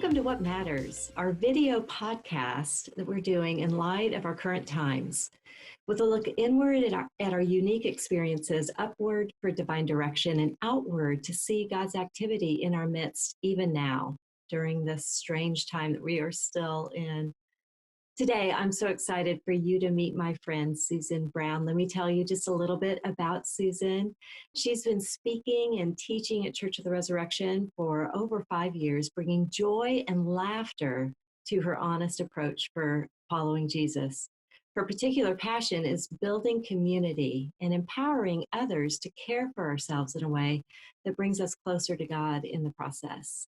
Welcome to What Matters, our video podcast that we're doing in light of our current times, with a look inward at our unique experiences, upward for divine direction, and outward to see God's activity in our midst, even now, during this strange time that we are still in. Today, I'm so excited for you to meet my friend, Susan Brown. Let me tell you just a little bit about Susan. She's been speaking and teaching at Church of the Resurrection for over 5 years, bringing joy and laughter to her honest approach for following Jesus. Her particular passion is building community and empowering others to care for ourselves in a way that brings us closer to God in the process.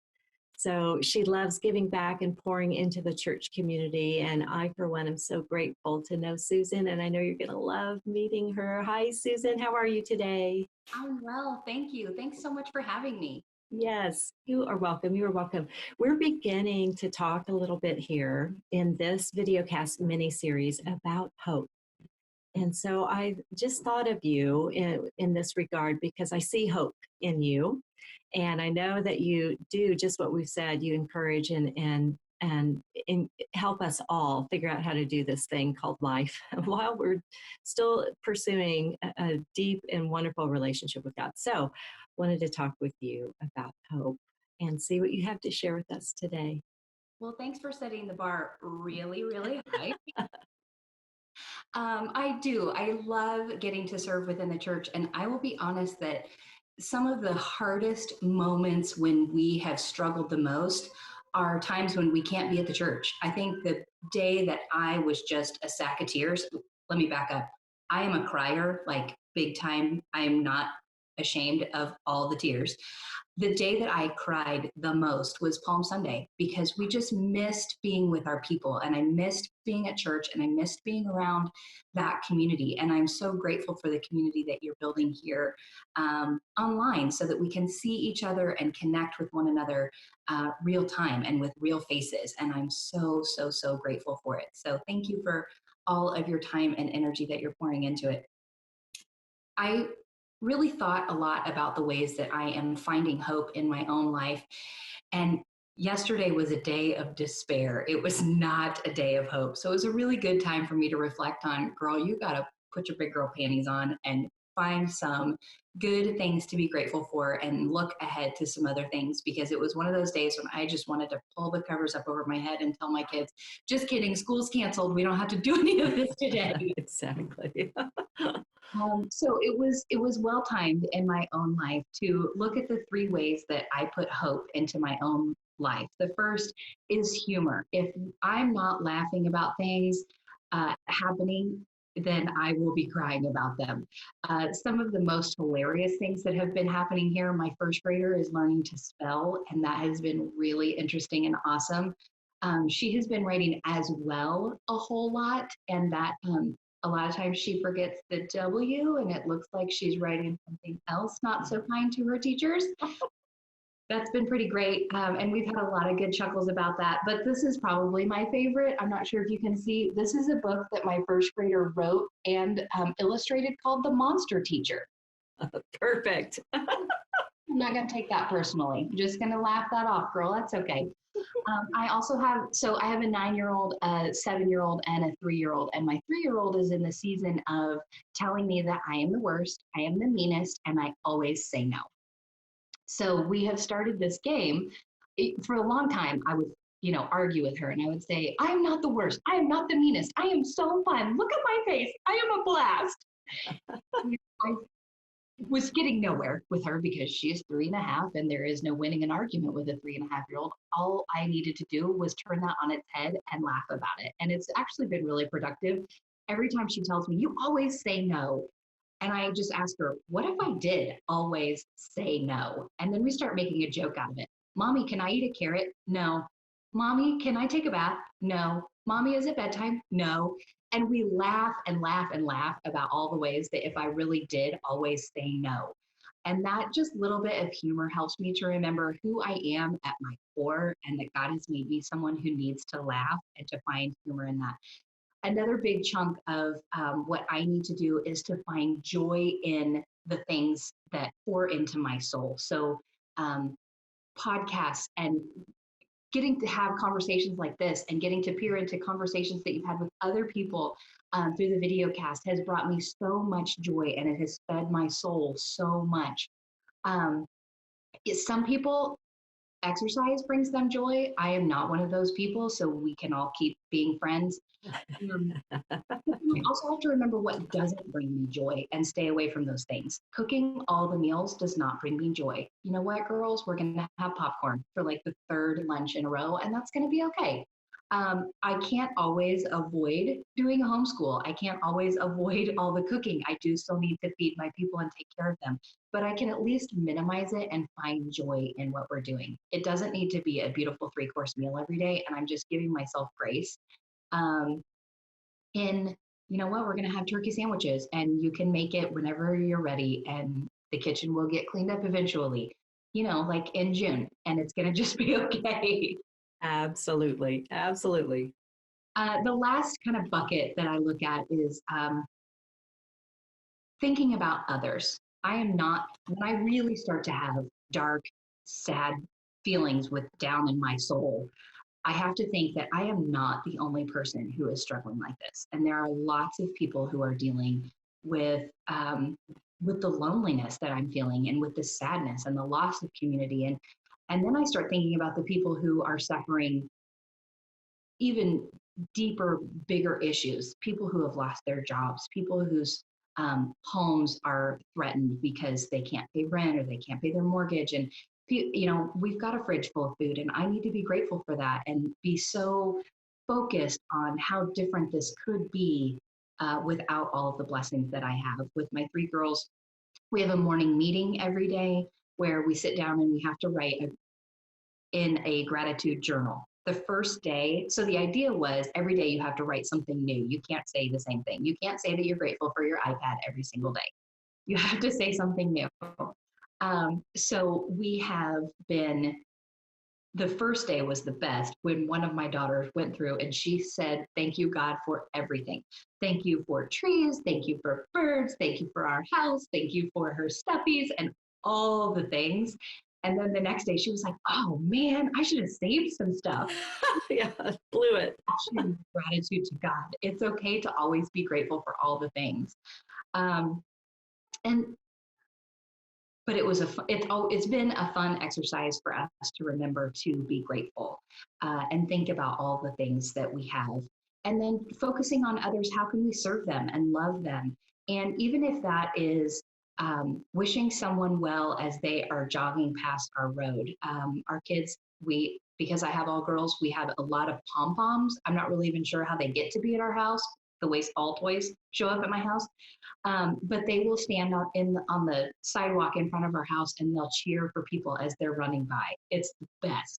So she loves giving back and pouring into the church community. And I, for one, am so grateful to know Susan. And I know you're going to love meeting her. Hi, Susan. How are you today? I'm well. Thank you. Thanks so much for having me. Yes, you are welcome. You are welcome. We're beginning to talk a little bit here in this videocast mini-series about hope. And so I just thought of you in this regard because I see hope in you. And I know that you do just what we've said. You encourage and help us all figure out how to do this thing called life while we're still pursuing a deep and wonderful relationship with God. So wanted to talk with you about hope and see what you have to share with us today. Well, thanks for setting the bar really, really high. I do. I love getting to serve within the church. And I will be honest that some of the hardest moments when we have struggled the most are times when we can't be at the church. I think the day that I was just a sack of tears, let me back up. I am a crier, like big time. I am not ashamed of all the tears. The day that I cried the most was Palm Sunday because we just missed being with our people, and I missed being at church, and I missed being around that community. And I'm so grateful for the community that you're building here online so that we can see each other and connect with one another real time and with real faces. And I'm so, so, so grateful for it. So thank you for all of your time and energy that you're pouring into it. I really thought a lot about the ways that I am finding hope in my own life. And yesterday was a day of despair. It was not a day of hope. So it was a really good time for me to reflect on, girl, you got to put your big girl panties on and find some good things to be grateful for and look ahead to some other things, because it was one of those days when I just wanted to pull the covers up over my head and tell my kids, just kidding, school's canceled. We don't have to do any of this today. Exactly. So it was well timed in my own life to look at the three ways that I put hope into my own life. The first is humor. If I'm not laughing about things happening, then I will be crying about them. Some of the most hilarious things that have been happening here, my first grader is learning to spell, and that has been really interesting and awesome. She has been writing as well a whole lot, and that a lot of times she forgets the W and it looks like she's writing something else not so kind to her teachers. That's been pretty great. And we've had a lot of good chuckles about that. But this is probably my favorite. I'm not sure if you can see. This is a book that my first grader wrote and illustrated called The Monster Teacher. Perfect. I'm not going to take that personally. I'm just going to laugh that off, girl. That's okay. I also have, so I have a 9-year-old, a 7-year-old, and a 3-year-old. And my 3-year-old is in the season of telling me that I am the worst, I am the meanest, and I always say no. So we have started this game. For a long time, I would, argue with her, and I would say, I am not the worst, I am not the meanest, I am so fun. Look at my face, I am a blast. I was getting nowhere with her because she is 3.5 and there is no winning an argument with a 3.5-year-old. All I needed to do was turn that on its head and laugh about it. And it's actually been really productive. Every time she tells me, you always say no. And I just ask her, what if I did always say no? And then we start making a joke out of it. Mommy, can I eat a carrot? No. Mommy, can I take a bath? No. Mommy, is it bedtime? No. And we laugh and laugh and laugh about all the ways that if I really did always say no. And that just little bit of humor helps me to remember who I am at my core and that God has made me someone who needs to laugh and to find humor in that. Another big chunk of what I need to do is to find joy in the things that pour into my soul. So podcasts and getting to have conversations like this and getting to peer into conversations that you've had with other people through the video cast has brought me so much joy, and it has fed my soul so much. Um, some people, exercise brings them joy. I am not one of those people, so we can all keep being friends. Um, I also have to remember what doesn't bring me joy and stay away from those things. Cooking all the meals does not bring me joy. You know what, girls? We're going to have popcorn for like the third lunch in a row, and that's going to be okay. I can't always avoid doing homeschool. I can't always avoid all the cooking. I do still need to feed my people and take care of them, but I can at least minimize it and find joy in what we're doing. It doesn't need to be a beautiful 3-course meal every day, and I'm just giving myself grace. Um, in, you know what, we're going to have turkey sandwiches and you can make it whenever you're ready, and the kitchen will get cleaned up eventually, like in June, and it's going to just be okay. Absolutely. Absolutely. The last kind of bucket that I look at is thinking about others. I am not, when I really start to have dark, sad feelings with down in my soul, I have to think that I am not the only person who is struggling like this, and there are lots of people who are dealing with the loneliness that I'm feeling, and with the sadness and the loss of community, and then I start thinking about the people who are suffering even deeper, bigger issues. People who have lost their jobs, people whose homes are threatened because they can't pay rent or they can't pay their mortgage, and we've got a fridge full of food, and I need to be grateful for that and be so focused on how different this could be without all of the blessings that I have. With my 3 girls, we have a morning meeting every day where we sit down and we have to write in a gratitude journal. The first day, so the idea was every day you have to write something new. You can't say the same thing. You can't say that you're grateful for your iPad every single day. You have to say something new. So we have been, the first day was the best when one of my daughters went through and she said, "Thank you, God, for everything. Thank you for trees. Thank you for birds. Thank you for our house. Thank you for her stuffies and all the things." And then the next day she was like, "Oh man, I should have saved some stuff." Yeah, blew it. Gratitude to God. It's okay to always be grateful for all the things. Um, and but it's been a fun exercise for us to remember to be grateful and think about all the things that we have, and then focusing on others. How can we serve them and love them? And even if that is wishing someone well as they are jogging past our road. Our kids, because I have all girls, we have a lot of pom poms. I'm not really even sure how they get to be at our house. The way all toys show up at my house. But they will stand on the sidewalk in front of our house and they'll cheer for people as they're running by. It's the best.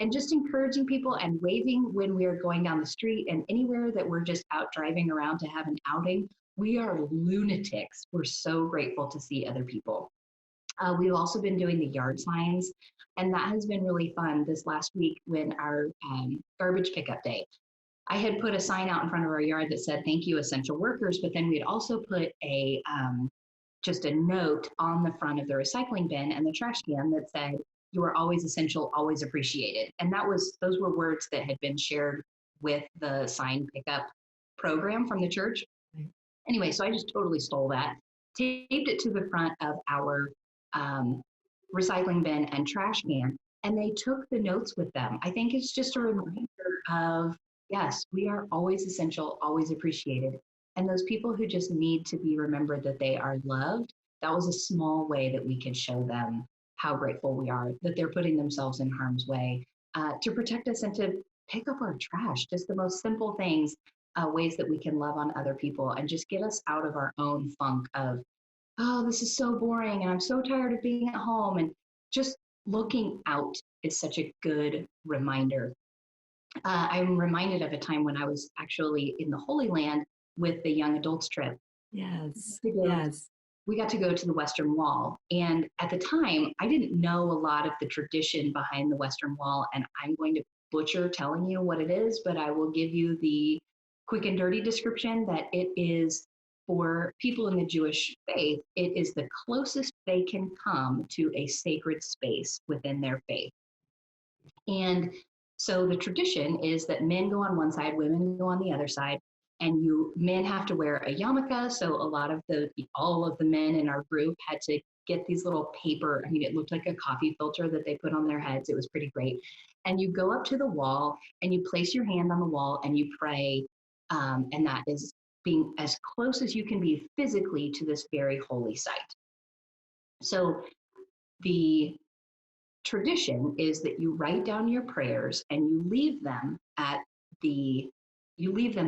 And just encouraging people and waving when we are going down the street, and anywhere that we're just out driving around to have an outing. We are lunatics. We're so grateful to see other people. We've also been doing the yard signs, and that has been really fun this last week when our garbage pickup day. I had put a sign out in front of our yard that said, "Thank you, essential workers," but then we had also put just a note on the front of the recycling bin and the trash can that said, "You are always essential, always appreciated." And those were words that had been shared with the sign pickup program from the church. Anyway, so I just totally stole that, taped it to the front of our um, recycling bin and trash can, and they took the notes with them. I think it's just a reminder of, yes, we are always essential, always appreciated. And those people who just need to be remembered that they are loved, that was a small way that we can show them how grateful we are, that they're putting themselves in harm's way to protect us and to pick up our trash, just the most simple things, ways that we can love on other people and just get us out of our own funk of, "Oh, this is so boring and I'm so tired of being at home." And just looking out is such a good reminder. I'm reminded of a time when I was actually in the Holy Land with the young adults trip. Yes. To go, Yes. we got to go to the Western Wall. And at the time, I didn't know a lot of the tradition behind the Western Wall. And I'm going to butcher telling you what it is, but I will give you the quick and dirty description that it is, for people in the Jewish faith, it is the closest they can come to a sacred space within their faith. And So the tradition is that men go on one side, women go on the other side, and men have to wear a yarmulke. So all of the men in our group had to get these little paper. I mean, it looked like a coffee filter that they put on their heads. It was pretty great. And you go up to the wall and you place your hand on the wall and you pray. And that is being as close as you can be physically to this very holy site. So the tradition is that you write down your prayers and you leave them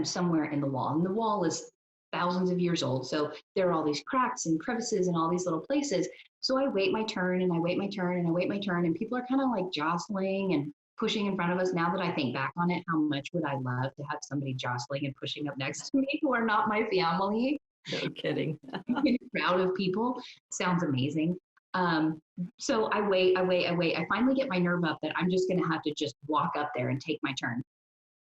somewhere in the wall. And the wall is thousands of years old. So there are all these cracks and crevices and all these little places. So I wait my turn and I wait my turn and I wait my turn. And people are kind of like jostling and pushing in front of us. Now that I think back on it, how much would I love to have somebody jostling and pushing up next to me who are not my family? No kidding. A crowd of people sounds amazing. So I wait. I finally get my nerve up that I'm just going to have to just walk up there and take my turn.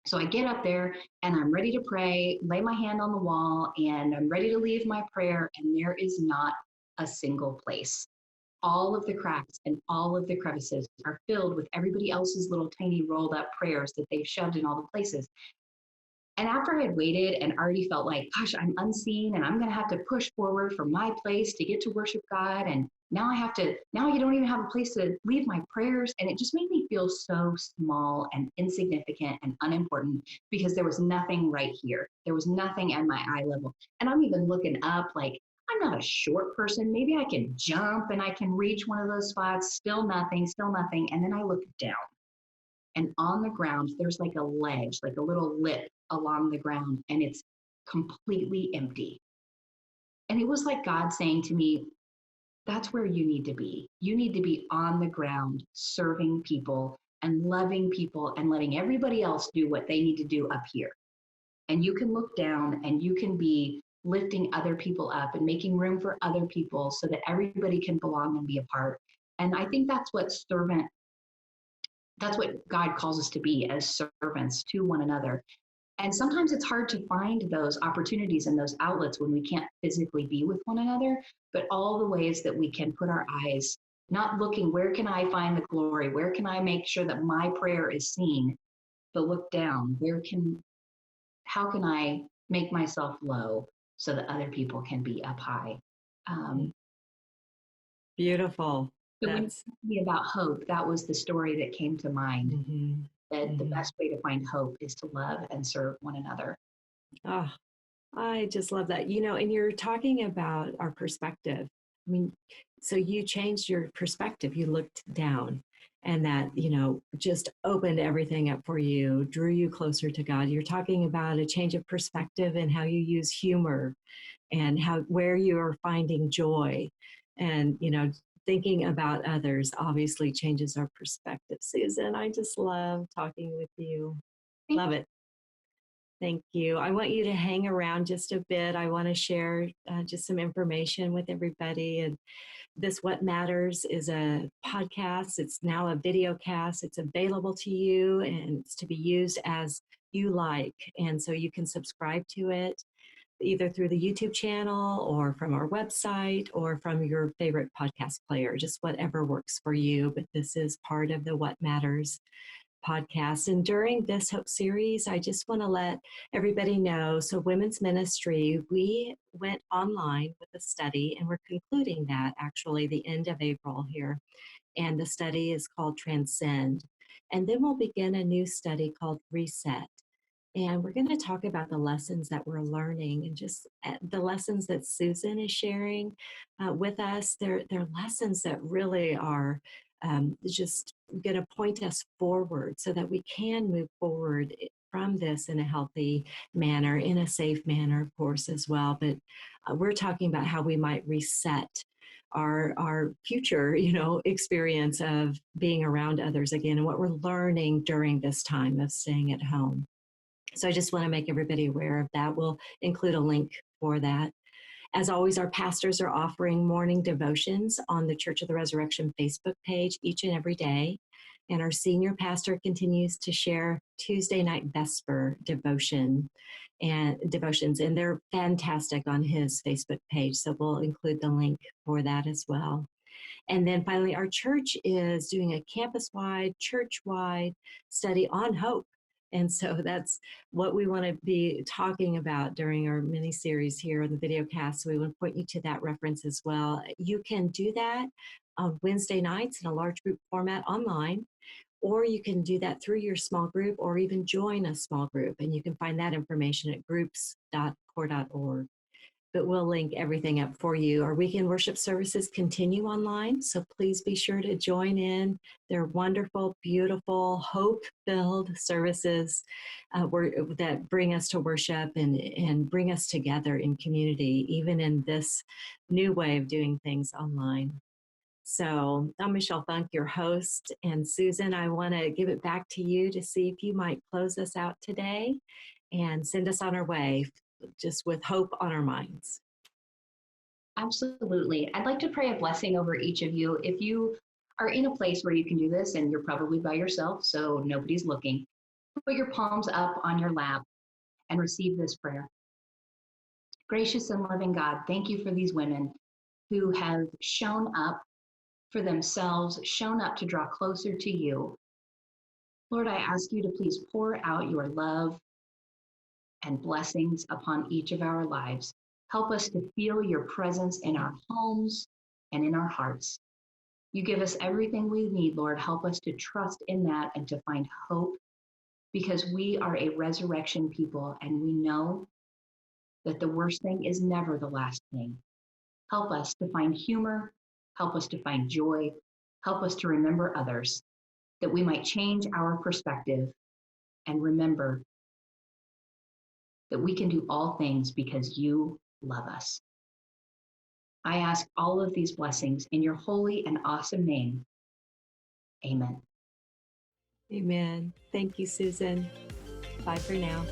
So I get up there and I'm ready to pray, lay my hand on the wall, and I'm ready to leave my prayer. And there is not a single place. All of the cracks and all of the crevices are filled with everybody else's little tiny rolled up prayers that they've shoved in all the places. And after I had waited and already felt like, gosh, I'm unseen and I'm going to have to push forward from my place to get to worship God. And now I don't even have a place to leave my prayers. And it just made me feel so small and insignificant and unimportant because there was nothing right here. There was nothing at my eye level. And I'm even looking up like, I'm not a short person. Maybe I can jump and I can reach one of those spots. Still nothing, still nothing. And then I look down. And on the ground, there's like a ledge, like a little lip along the ground, and it's completely empty. And it was like God saying to me, that's where you need to be. You need to be on the ground, serving people and loving people and letting everybody else do what they need to do up here. And you can look down and you can be lifting other people up and making room for other people so that everybody can belong and be a part. And I think that's what God calls us to be as servants to one another. And sometimes it's hard to find those opportunities and those outlets when we can't physically be with one another, but all the ways that we can put our eyes, not looking, where can I find the glory? Where can I make sure that my prayer is seen? But look down, how can I make myself low so that other people can be up high? Beautiful. So when you asked me about hope, that was the story that came to mind. Mm-hmm. That the best way to find hope is to love and serve one another. Oh, I just love that. And you're talking about our perspective. I mean, so you changed your perspective. You looked down and that, just opened everything up for you, drew you closer to God. You're talking about a change of perspective and how you use humor and where you are finding joy and, thinking about others obviously changes our perspective. Susan, I just love talking with you. Love it. Thank you. I want you to hang around just a bit. I want to share just some information with everybody. And this What Matters is a podcast. It's now a video cast. It's available to you and it's to be used as you like. And so you can subscribe to it either through the YouTube channel or from our website or from your favorite podcast player, just whatever works for you. But this is part of the What Matters podcast. And during this Hope series, I just want to let everybody know. So, Women's Ministry, we went online with a study, and we're concluding that actually the end of April here. And the study is called Transcend. And then we'll begin a new study called Reset. And we're going to talk about the lessons that we're learning and just the lessons that Susan is sharing with us. They're lessons that really are just going to point us forward so that we can move forward from this in a healthy manner, in a safe manner, of course, as well. But we're talking about how we might reset our future, experience of being around others again and what we're learning during this time of staying at home. So I just want to make everybody aware of that. We'll include a link for that. As always, our pastors are offering morning devotions on the Church of the Resurrection Facebook page each and every day. And our senior pastor continues to share Tuesday night Vesper devotions, and they're fantastic on his Facebook page. So we'll include the link for that as well. And then finally, our church is doing a campus-wide, church-wide study on hope. And so that's what we want to be talking about during our mini series here on the video cast. So we want to point you to that reference as well. You can do that on Wednesday nights in a large group format online, or you can do that through your small group or even join a small group. And you can find that information at groups.core.org. But we'll link everything up for you. Our weekend worship services continue online, so please be sure to join in. They're wonderful, beautiful, hope-filled services that bring us to worship and bring us together in community, even in this new way of doing things online. So I'm Michelle Funk, your host, and Susan, I want to give it back to you to see if you might close us out today and send us on our way, just with hope on our minds. Absolutely. I'd like to pray a blessing over each of you. If you are in a place where you can do this and you're probably by yourself, so nobody's looking, put your palms up on your lap and receive this prayer. Gracious and loving God, thank you for these women who have shown up for themselves, shown up to draw closer to you. Lord, I ask you to please pour out your love and blessings upon each of our lives. Help us to feel your presence in our homes and in our hearts. You give us everything we need, Lord. Help us to trust in that and to find hope, because we are a resurrection people and we know that the worst thing is never the last thing. Help us to find humor. Help us to find joy. Help us to remember others, that we might change our perspective and remember that we can do all things because you love us. I ask all of these blessings in your holy and awesome name. Amen. Amen. Thank you, Susan. Bye for now.